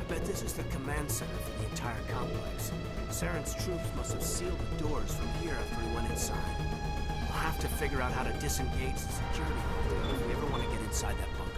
I bet this is the command center for the entire complex. Saren's troops must have sealed the doors from here after he went inside. We'll have to figure out how to disengage the security lock if we ever want to get inside that bunker.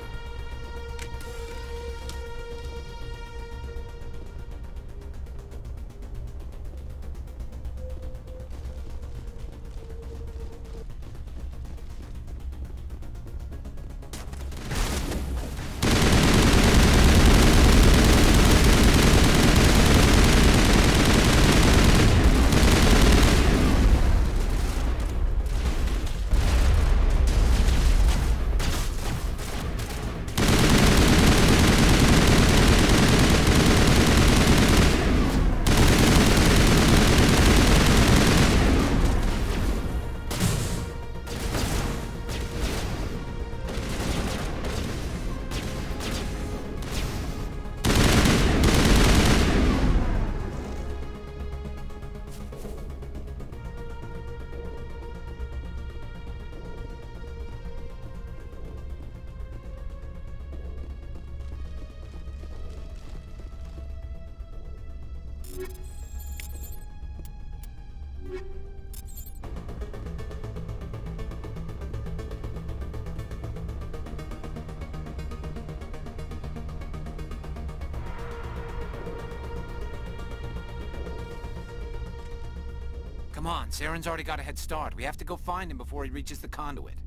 Come on, Saren's already got a head start. We have to go find him before he reaches the conduit.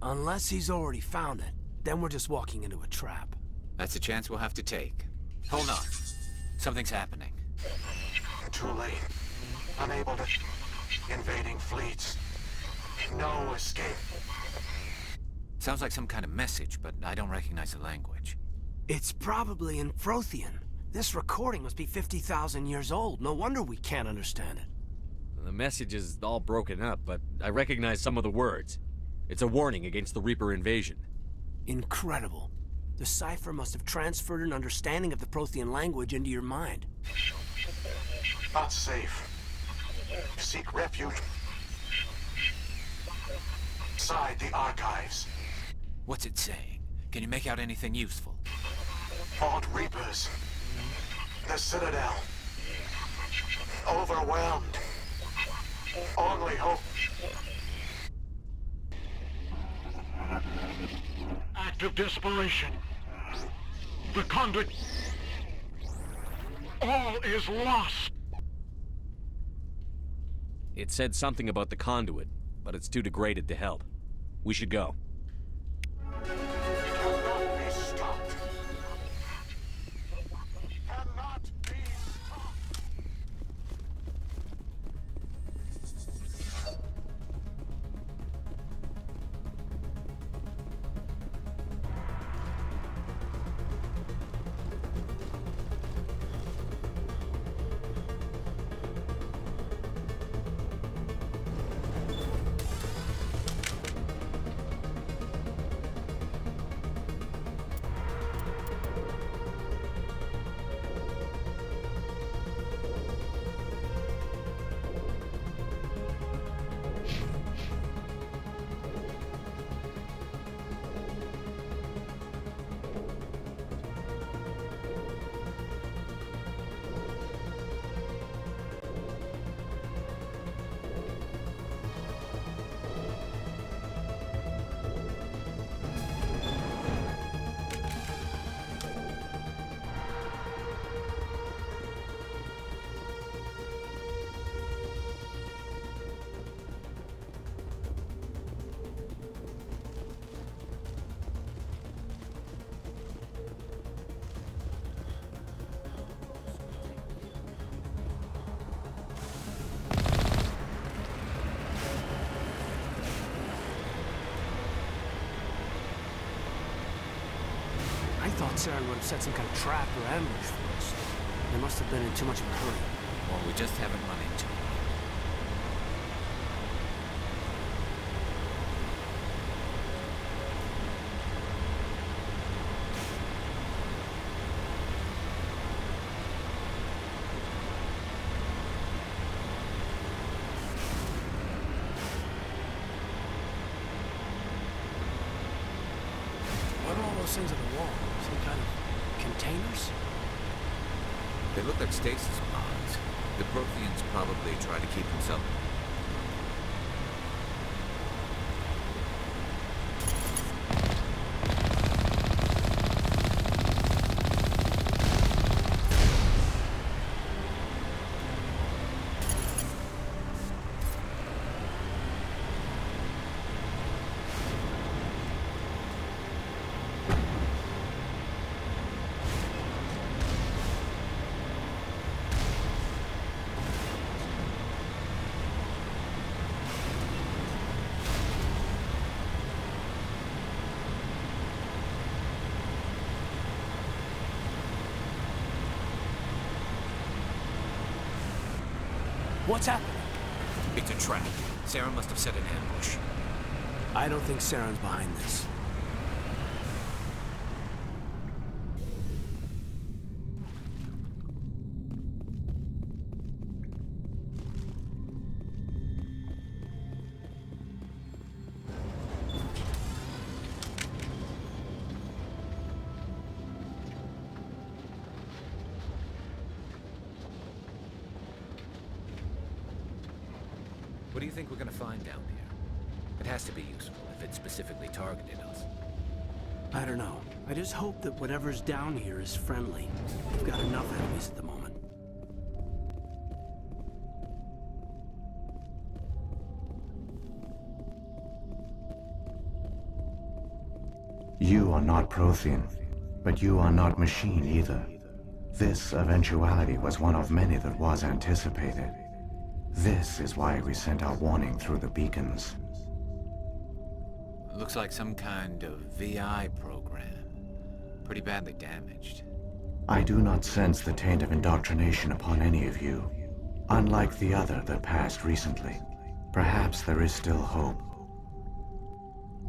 Unless he's already found it, then we're just walking into a trap. That's a chance we'll have to take. Hold on. Something's happening. Too late. Unable to... Invading fleets. No escape. Sounds like some kind of message, but I don't recognize the language. It's probably in Prothean. This recording must be 50,000 years old. No wonder we can't understand it. The message is all broken up, but I recognize some of the words. It's a warning against the Reaper invasion. Incredible. The cipher must have transferred an understanding of the Prothean language into your mind. Not safe. Seek refuge. Inside the archives. What's it saying? Can you make out anything useful? Fought Reapers. The Citadel. Overwhelmed. Only hope. Act of desperation. The conduit. All is lost. It said something about the conduit, but it's too degraded to help. We should go. Cannot be stopped. Cannot be stopped. I thought Saren would have set some kind of trap or ambush for us. They must have been in too much of a hurry. Or we just haven't run into him. What are all those things on the wall? Some kind of containers? They look like stasis pods. The Protheans probably try to keep themselves. What's happening? It's a trap. Saren must have set an ambush. I don't think Saren's behind this. What do you think we're gonna find down here? It has to be useful if it specifically targeted us. I don't know. I just hope that whatever's down here is friendly. We've got enough enemies at the moment. You are not Prothean, but you are not machine either. This eventuality was one of many that was anticipated. This is why we sent our warning through the beacons. Looks like some kind of VI program. Pretty badly damaged. I do not sense the taint of indoctrination upon any of you. Unlike the other that passed recently, perhaps there is still hope.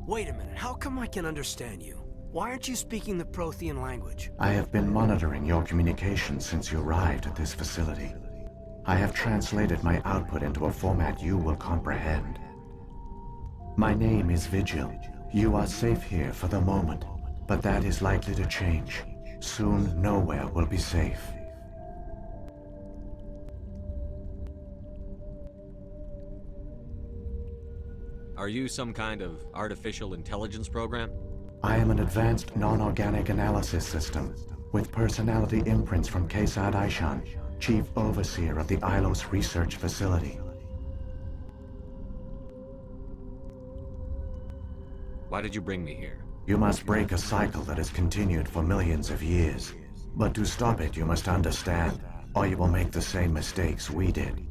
Wait a minute, how come I can understand you? Why aren't you speaking the Prothean language? I have been monitoring your communications since you arrived at this facility. I have translated my output into a format you will comprehend. My name is Vigil. You are safe here for the moment, but that is likely to change. Soon, nowhere will be safe. Are you some kind of artificial intelligence program? I am an advanced non-organic analysis system with personality imprints from Kesad Aishan, Chief Overseer of the Ilos Research Facility. Why did you bring me here? You must break a cycle that has continued for millions of years. But to stop it, you must understand, or you will make the same mistakes we did.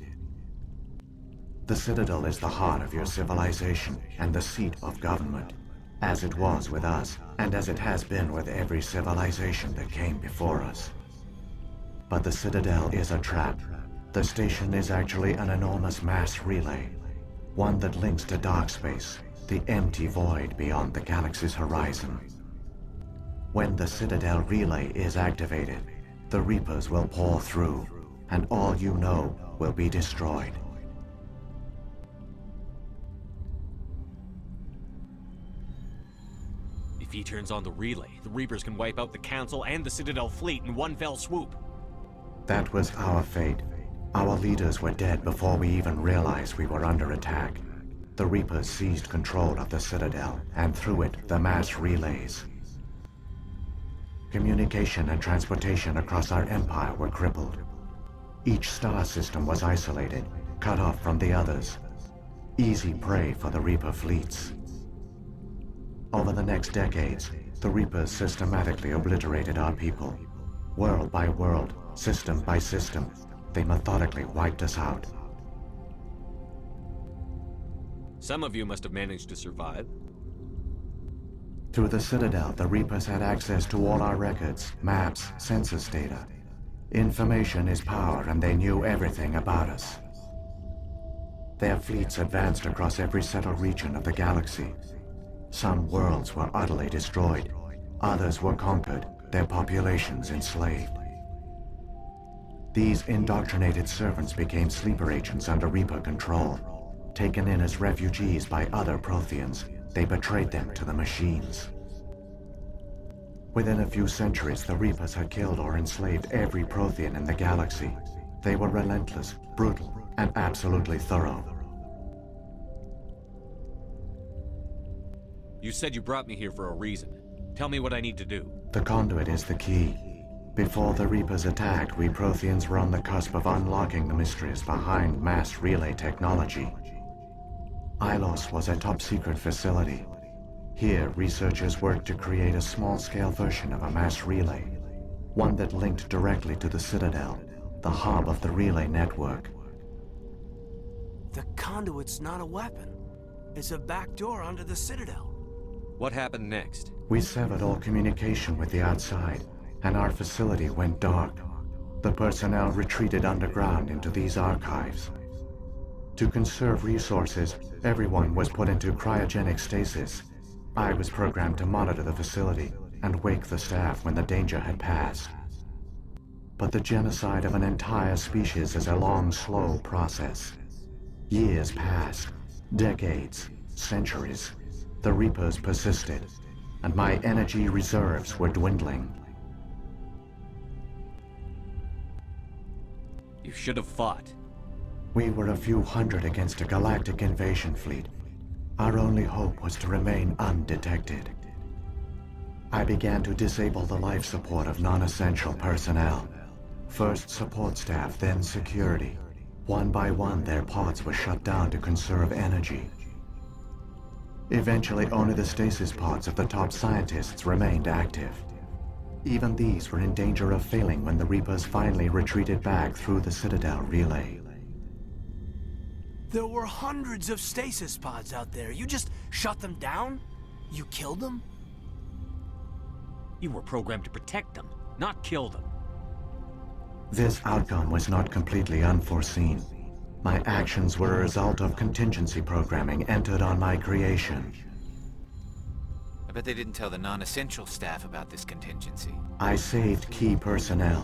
The Citadel is the heart of your civilization and the seat of government, as it was with us, and as it has been with every civilization that came before us. But the Citadel is a trap. The station is actually an enormous mass relay, one that links to dark space, the empty void beyond the galaxy's horizon. When the Citadel relay is activated, the Reapers will pour through, and all you know will be destroyed. If he turns on the relay, the Reapers can wipe out the Council and the Citadel fleet in one fell swoop. That was our fate. Our leaders were dead before we even realized we were under attack. The Reapers seized control of the Citadel, and through it, the mass relays. Communication and transportation across our empire were crippled. Each star system was isolated, cut off from the others. Easy prey for the Reaper fleets. Over the next decades, the Reapers systematically obliterated our people. World by world, system by system, they methodically wiped us out. Some of you must have managed to survive. Through the Citadel, the Reapers had access to all our records, maps, census data. Information is power, and they knew everything about us. Their fleets advanced across every settled region of the galaxy. Some worlds were utterly destroyed. Others were conquered, their populations enslaved. These indoctrinated servants became sleeper agents under Reaper control. Taken in as refugees by other Protheans, they betrayed them to the machines. Within a few centuries, the Reapers had killed or enslaved every Prothean in the galaxy. They were relentless, brutal, and absolutely thorough. You said you brought me here for a reason. Tell me what I need to do. The conduit is the key. Before the Reapers attacked, we Protheans were on the cusp of unlocking the mysteries behind mass relay technology. Ilos was a top-secret facility. Here, researchers worked to create a small-scale version of a mass relay, one that linked directly to the Citadel, the hub of the relay network. The conduit's not a weapon. It's a backdoor onto the Citadel. What happened next? We severed all communication with the outside, and our facility went dark. The personnel retreated underground into these archives. To conserve resources, everyone was put into cryogenic stasis. I was programmed to monitor the facility and wake the staff when the danger had passed. But the genocide of an entire species is a long, slow process. Years passed, decades, centuries. The Reapers persisted, and my energy reserves were dwindling. You should have fought. We were a few hundred against a galactic invasion fleet. Our only hope was to remain undetected. I began to disable the life support of non-essential personnel. First support staff, then security. One by one, their pods were shut down to conserve energy. Eventually, only the stasis pods of the top scientists remained active. Even these were in danger of failing when the Reapers finally retreated back through the Citadel relay. There were hundreds of stasis pods out there. You just shut them down? You killed them? You were programmed to protect them, not kill them. This outcome was not completely unforeseen. My actions were a result of contingency programming entered on my creation. I bet they didn't tell the non-essential staff about this contingency. I saved key personnel.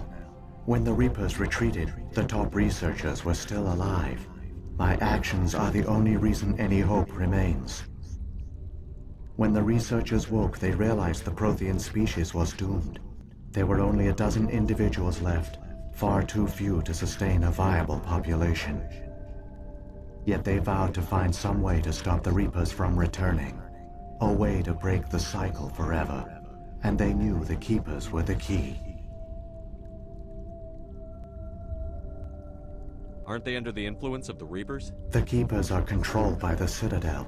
When the Reapers retreated, the top researchers were still alive. My actions are the only reason any hope remains. When the researchers woke, they realized the Prothean species was doomed. There were only a dozen individuals left, far too few to sustain a viable population. Yet they vowed to find some way to stop the Reapers from returning, a way to break the cycle forever, and they knew the Keepers were the key. Aren't they under the influence of the Reapers? The Keepers are controlled by the Citadel.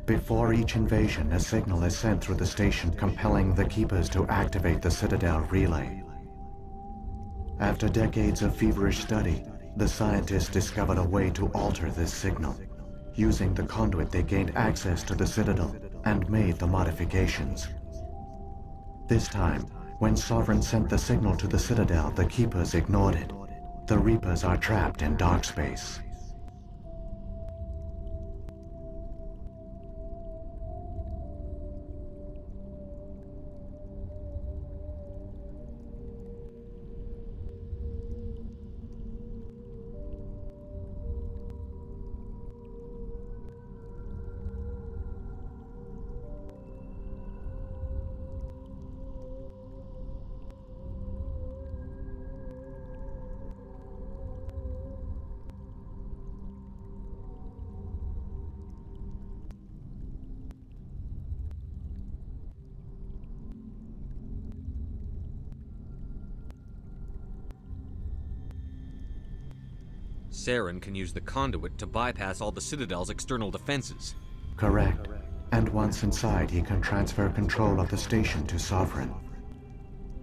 Before each invasion, a signal is sent through the station compelling the Keepers to activate the Citadel relay. After decades of feverish study, the scientists discovered a way to alter this signal. Using the conduit, they gained access to the Citadel and made the modifications. This time, when Sovereign sent the signal to the Citadel, the Keepers ignored it. The Reapers are trapped in dark space. Saren can use the conduit to bypass all the Citadel's external defenses. Correct. And once inside, he can transfer control of the station to Sovereign.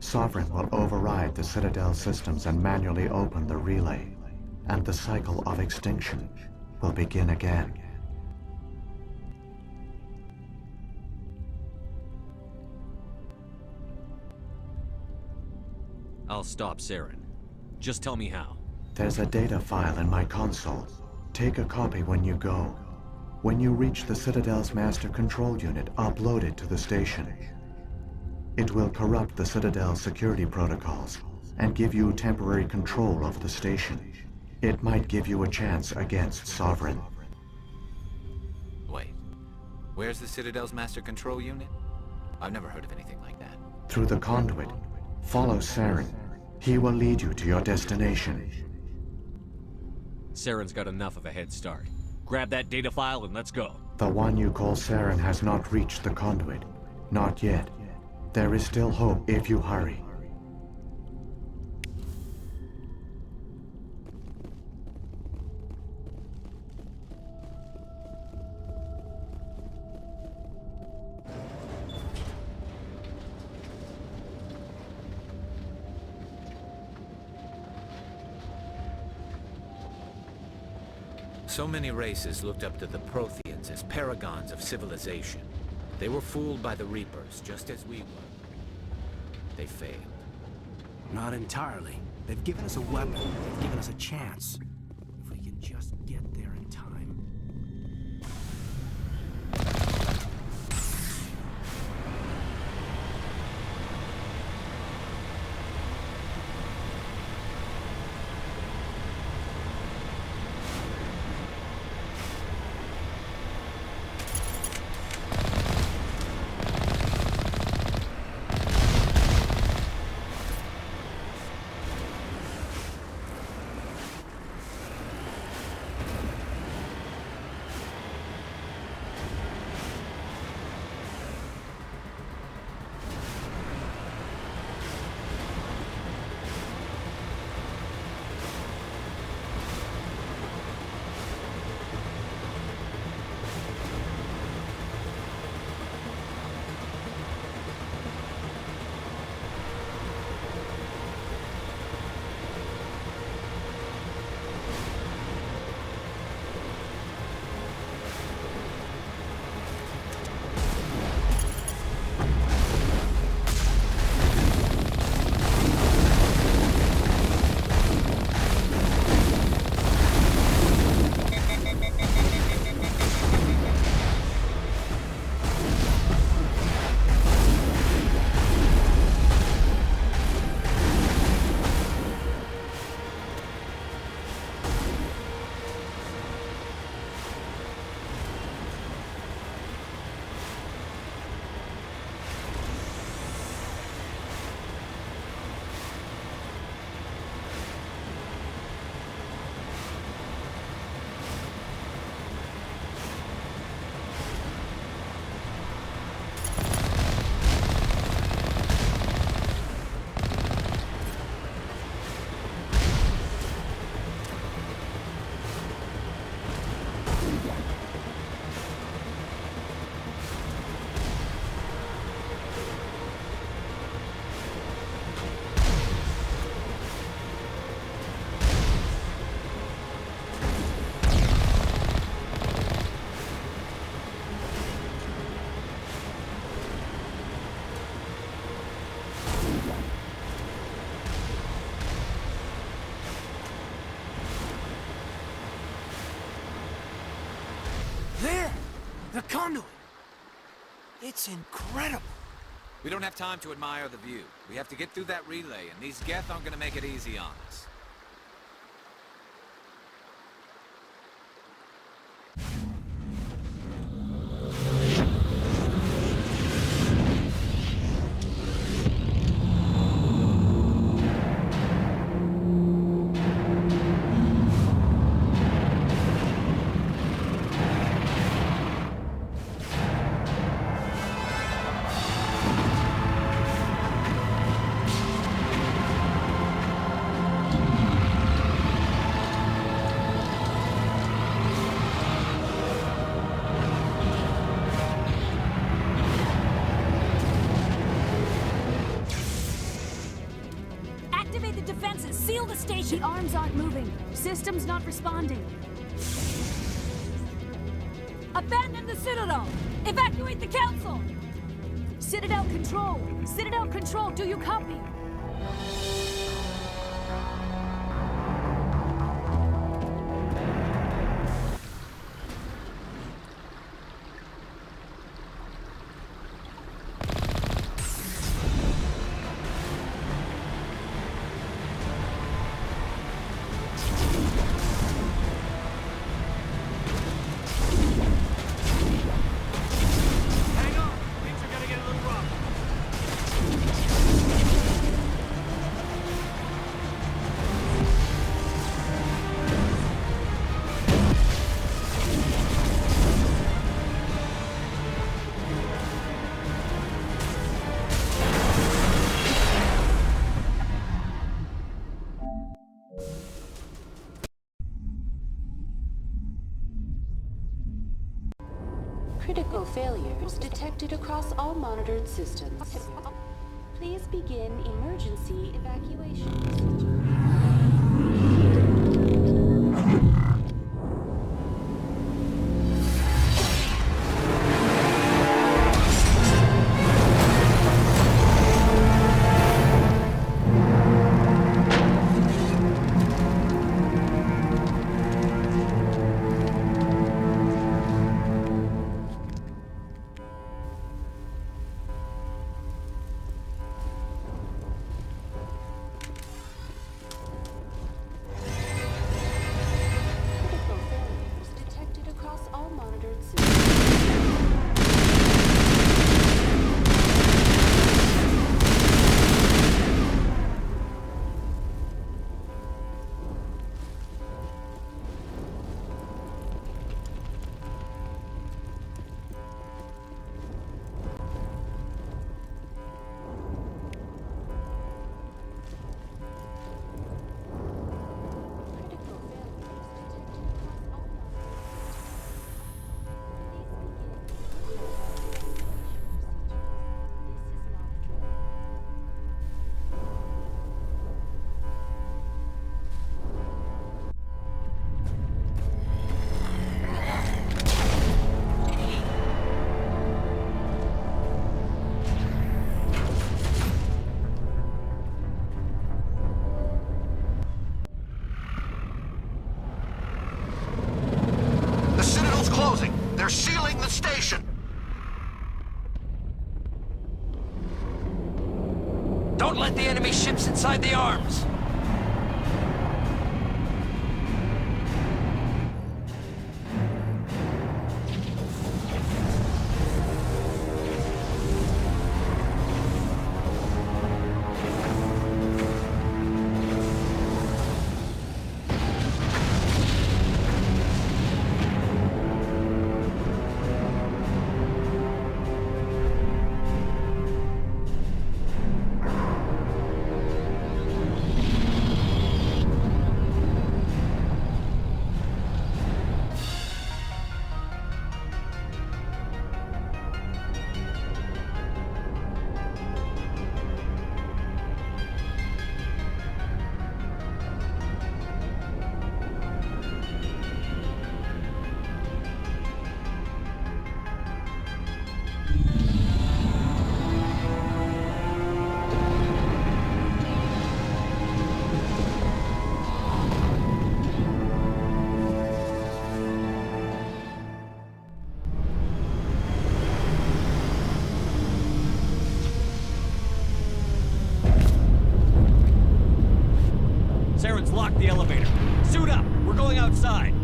Sovereign will override the Citadel systems and manually open the relay, and the cycle of extinction will begin again. I'll stop Saren. Just tell me how. There's a data file in my console. Take a copy when you go. When you reach the Citadel's master control unit, upload it to the station. It will corrupt the Citadel's security protocols and give you temporary control of the station. It might give you a chance against Sovereign. Wait, where's the Citadel's master control unit? I've never heard of anything like that. through the conduit. Follow Saren. He will lead you to your destination. Saren's got enough of a head start. Grab that data file and let's go. The one you call Saren has not reached the conduit. Not yet. There is still hope if you hurry. So many races looked up to the Protheans as paragons of civilization. They were fooled by the Reapers, just as we were. They failed. Not entirely. They've given us a weapon. They've given us a chance. If we can just get there in time. There! The conduit! It's incredible! We don't have time to admire the view. We have to get through that relay, and these Geth aren't gonna make it easy on us. Activate the defenses! Seal the station! The arms aren't moving. Systems not responding. Abandon the Citadel! Evacuate the Council! Citadel Control! Citadel Control, do you copy? Hang on! Things are gonna get a little rough. Critical failures detected across all monitored systems. Please begin emergency evacuation. Critical failures detected across all monitored systems. Critical failures detected across all monitored systems. Please begin evacuation procedures. This is not a drill. The Citadel's closing. They're sealing the station. Don't let the enemy ships inside the arms! Saren's locked the elevator. Suit up! We're going outside!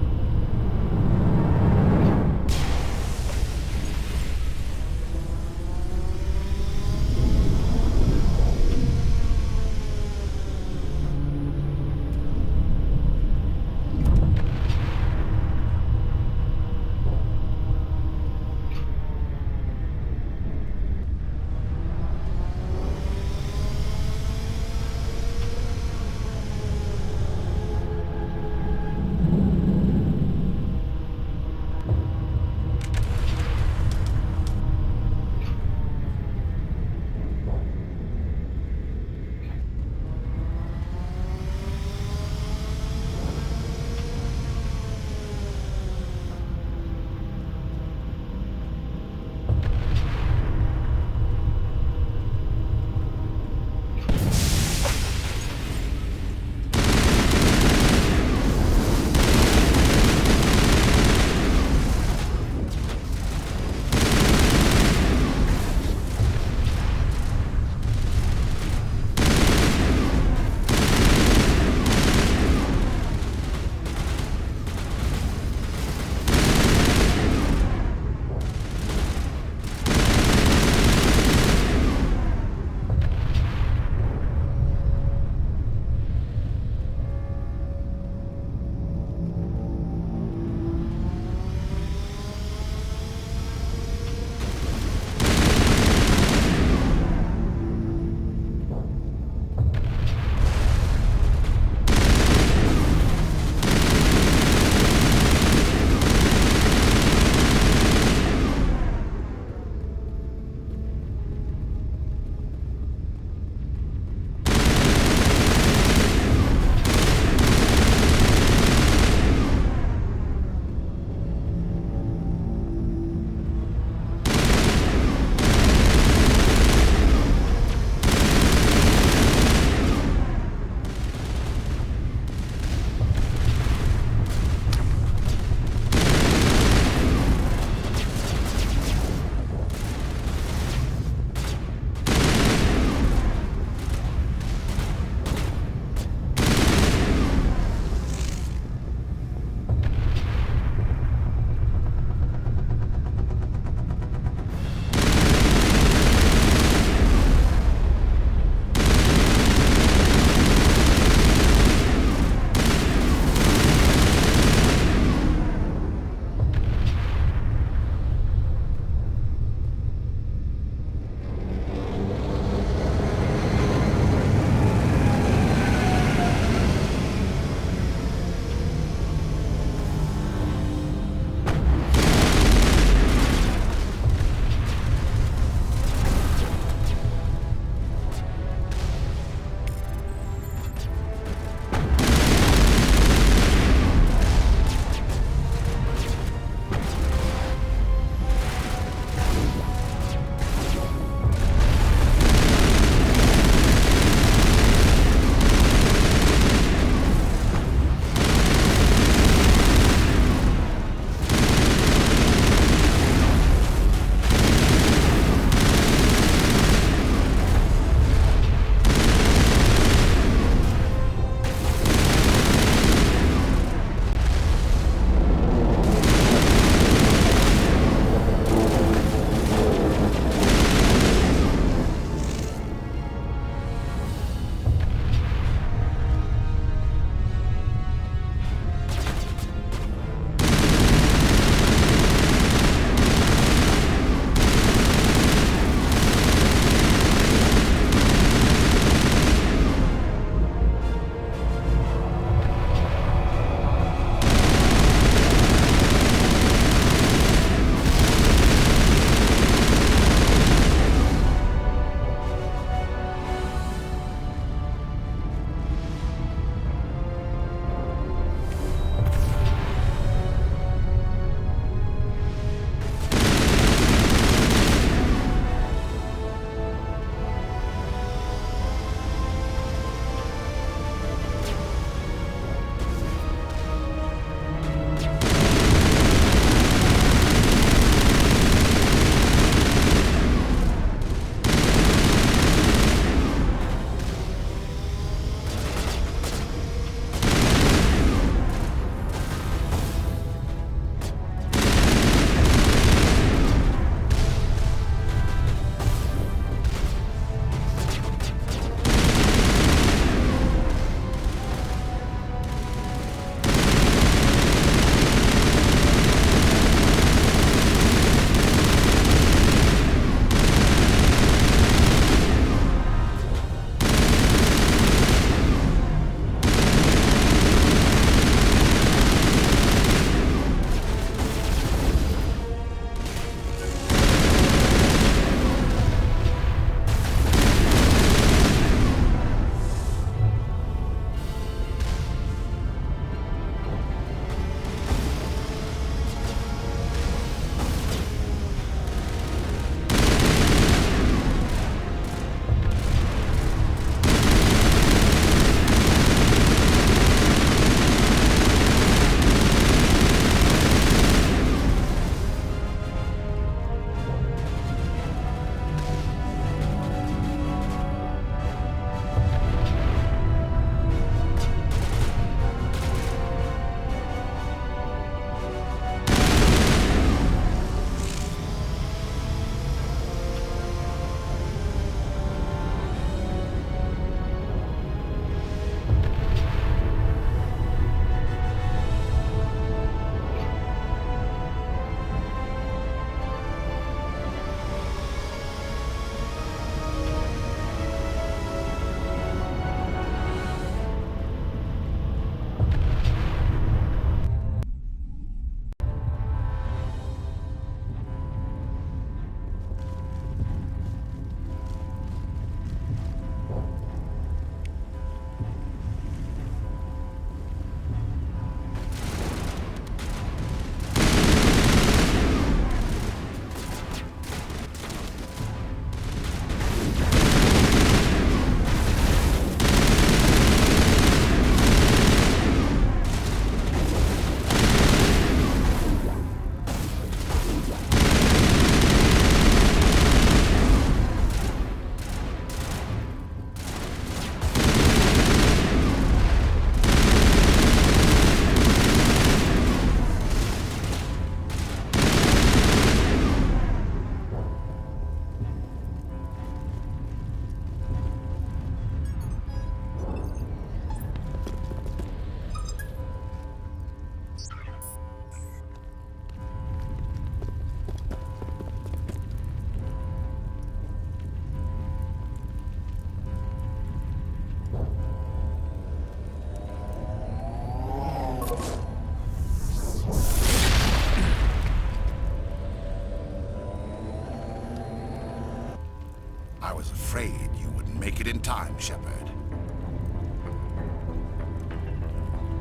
afraid you wouldn't make it in time, Shepard.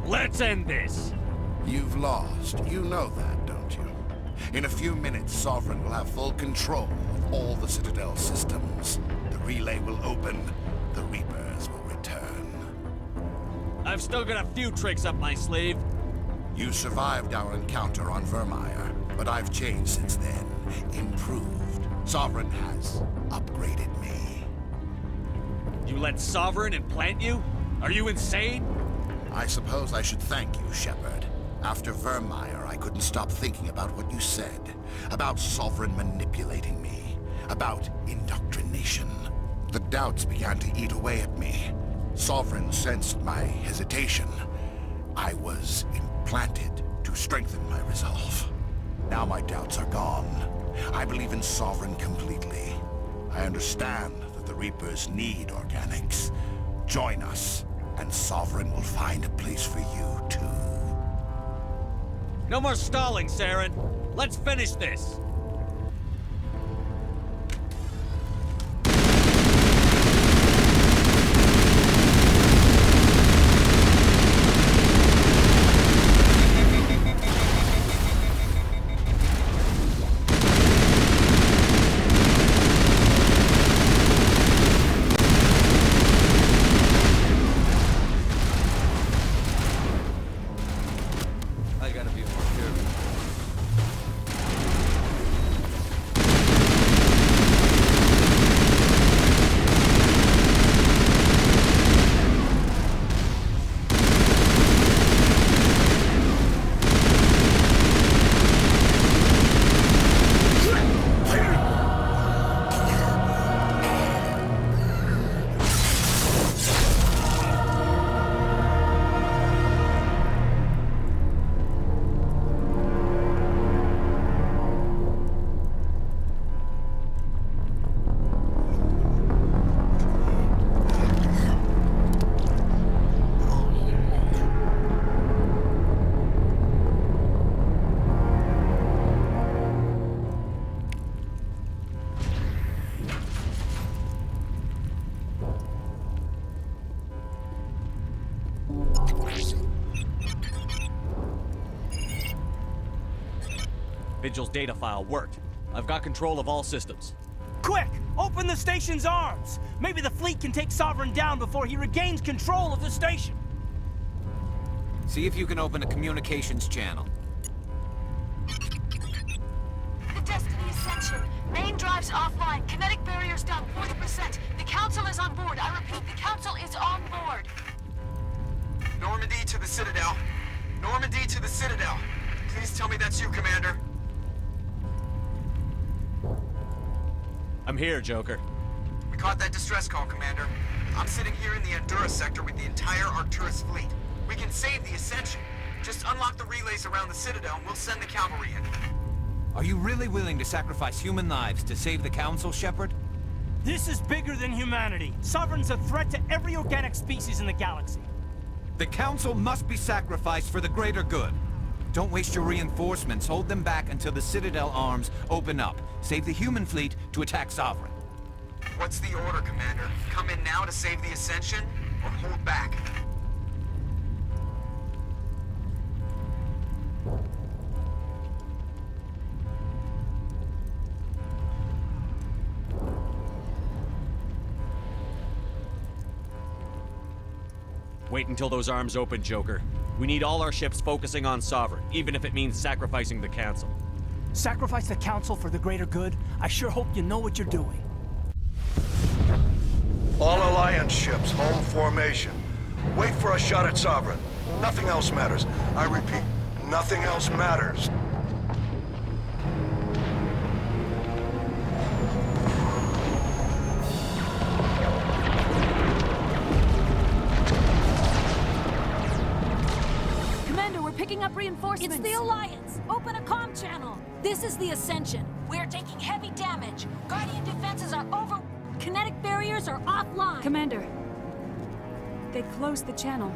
Let's end this! You've lost. You know that, don't you? In a few minutes, Sovereign will have full control of all the Citadel systems. The relay will open. The Reapers will return. I've still got a few tricks up my sleeve. You survived our encounter on Vermeer, but I've changed since then. Improved. Sovereign has upgraded me. You let Sovereign implant you? Are you insane? I suppose I should thank you, Shepard. After Vermeer, I couldn't stop thinking about what you said. About Sovereign manipulating me. About indoctrination. The doubts began to eat away at me. Sovereign sensed my hesitation. I was implanted to strengthen my resolve. Now my doubts are gone. I believe in Sovereign completely. I understand that the Reapers need organics. Join us, and Sovereign will find a place for you, too. No more stalling, Saren. Let's finish this. I gotta be more careful. Vigil's data file worked. I've got control of all systems. Quick! Open the station's arms! Maybe the fleet can take Sovereign down before he regains control of the station! See if you can open a communications channel. The Destiny Ascension. Main drives offline. Kinetic barriers down 40%. The Council is on board. I repeat, the Council is on board. Normandy to the Citadel. Normandy to the Citadel. Please tell me that's you, Commander. I'm here, Joker. We caught that distress call, Commander. I'm sitting here in the Endura sector with the entire Arcturus fleet. We can save the Ascension. Just unlock the relays around the Citadel and we'll send the cavalry in. Are you really willing to sacrifice human lives to save the Council, Shepard? This is bigger than humanity. Sovereign's a threat to every organic species in the galaxy. The Council must be sacrificed for the greater good. Don't waste your reinforcements. Hold them back until the Citadel arms open up. Save the human fleet to attack Sovereign. What's the order, Commander? Come in now to save the Ascension, or hold back? Wait until those arms open, Joker. We need all our ships focusing on Sovereign, even if it means sacrificing the Council. Sacrifice the Council for the greater good? I sure hope you know what you're doing. All Alliance ships, home formation. Wait for a shot at Sovereign. Nothing else matters. I repeat, nothing else matters. Picking up reinforcements. It's the Alliance! Open a comm channel! This is the Ascension. We're taking heavy damage. Guardian defenses are over. Kinetic barriers are offline! Commander, they closed the channel.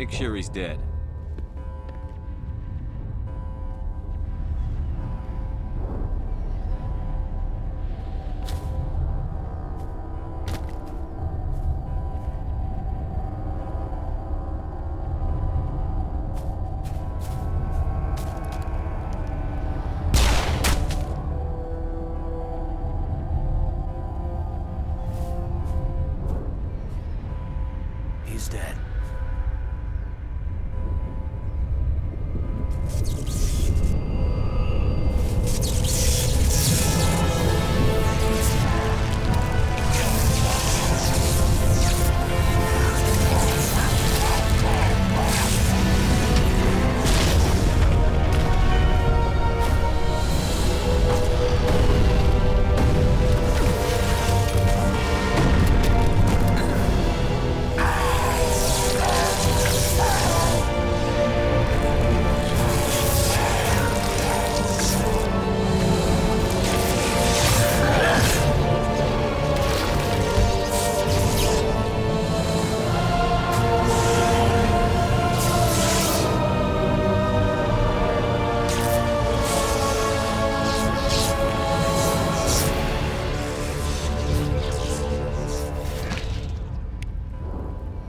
Make sure he's dead. He's dead.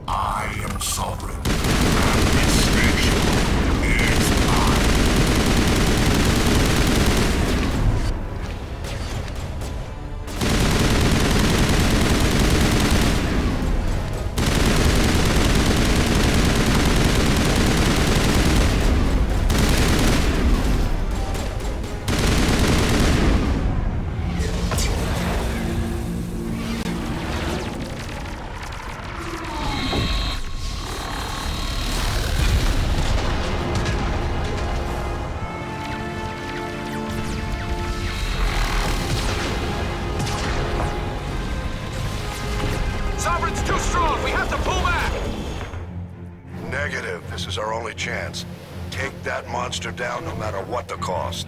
I am sovereign. This nation is mine. Sovereign's too strong! We have to pull back! Negative. This is our only chance. Take that monster down no matter what the cost.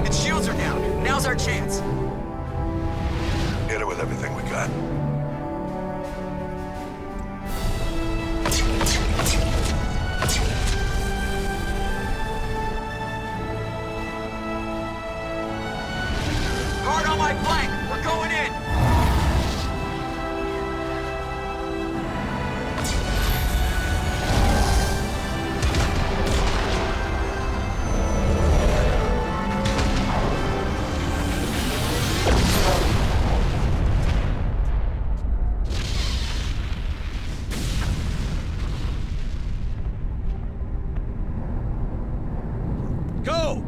Its shields are down. Now's our chance. Hit it with everything we got. Hard on my flank. We're going in. Go!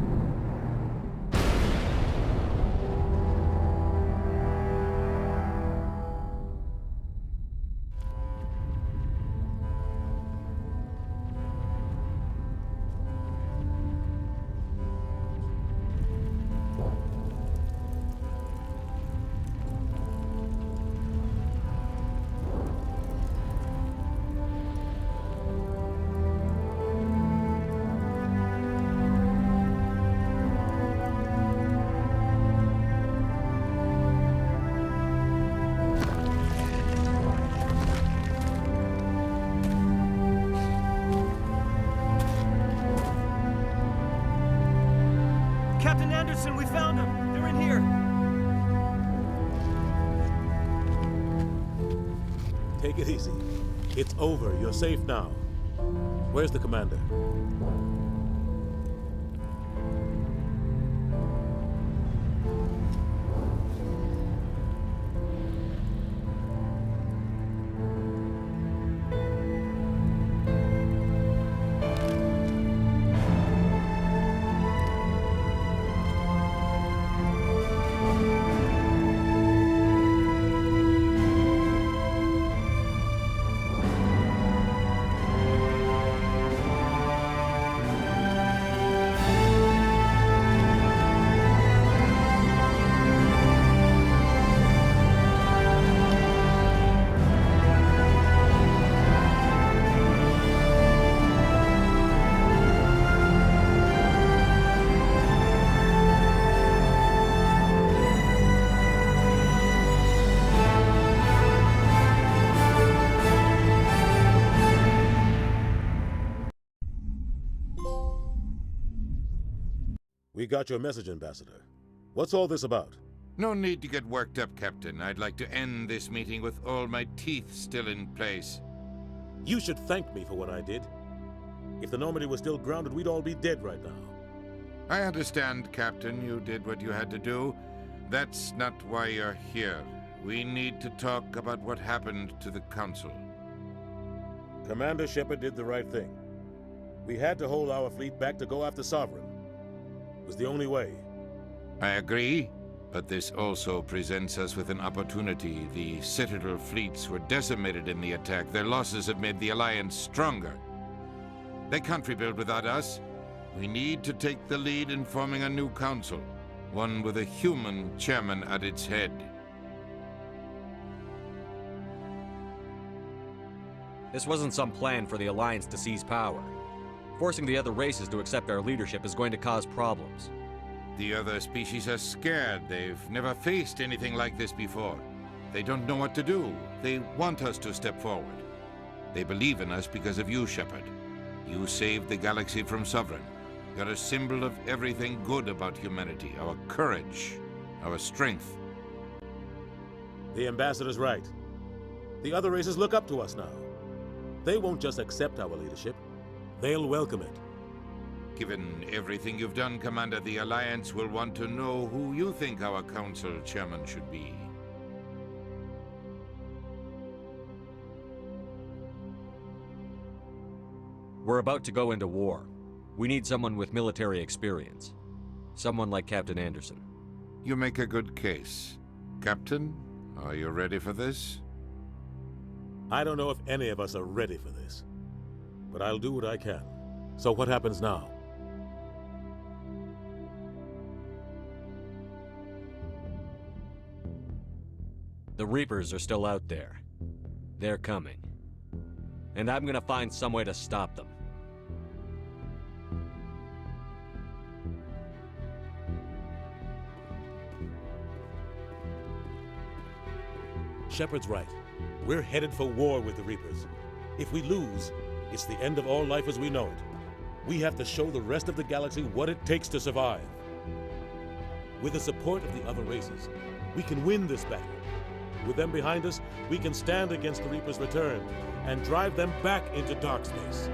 Anderson, we found them! They're in here! Take it easy. It's over. You're safe now. Where's the commander? We got your message, Ambassador. What's all this about? No need to get worked up, Captain. I'd like to end this meeting with all my teeth still in place. You should thank me for what I did. If the Normandy was still grounded, we'd all be dead right now. I understand, Captain. You did what you had to do. That's not why you're here. We need to talk about what happened to the Council. Commander Shepard did the right thing. We had to hold our fleet back to go after Sovereign. It was the only way. I agree, but this also presents us with an opportunity. The Citadel fleets were decimated in the attack. Their losses have made the Alliance stronger. They can't rebuild without us. We need to take the lead in forming a new council, one with a human chairman at its head. This wasn't some plan for the Alliance to seize power. Forcing the other races to accept our leadership is going to cause problems. The other species are scared. They've never faced anything like this before. They don't know what to do. They want us to step forward. They believe in us because of you, Shepard. You saved the galaxy from Sovereign. You're a symbol of everything good about humanity, our courage, our strength. The Ambassador's right. The other races look up to us now. They won't just accept our leadership. They'll welcome it. Given everything you've done, Commander, the Alliance will want to know who you think our Council Chairman should be. We're about to go into war. We need someone with military experience. Someone like Captain Anderson. You make a good case. Captain, are you ready for this? I don't know if any of us are ready for this, but I'll do what I can. So what happens now? The Reapers are still out there. They're coming. And I'm gonna find some way to stop them. Shepard's right. We're headed for war with the Reapers. If we lose, it's the end of all life as we know it. We have to show the rest of the galaxy what it takes to survive. With the support of the other races, we can win this battle. With them behind us, we can stand against the Reapers' return and drive them back into dark space.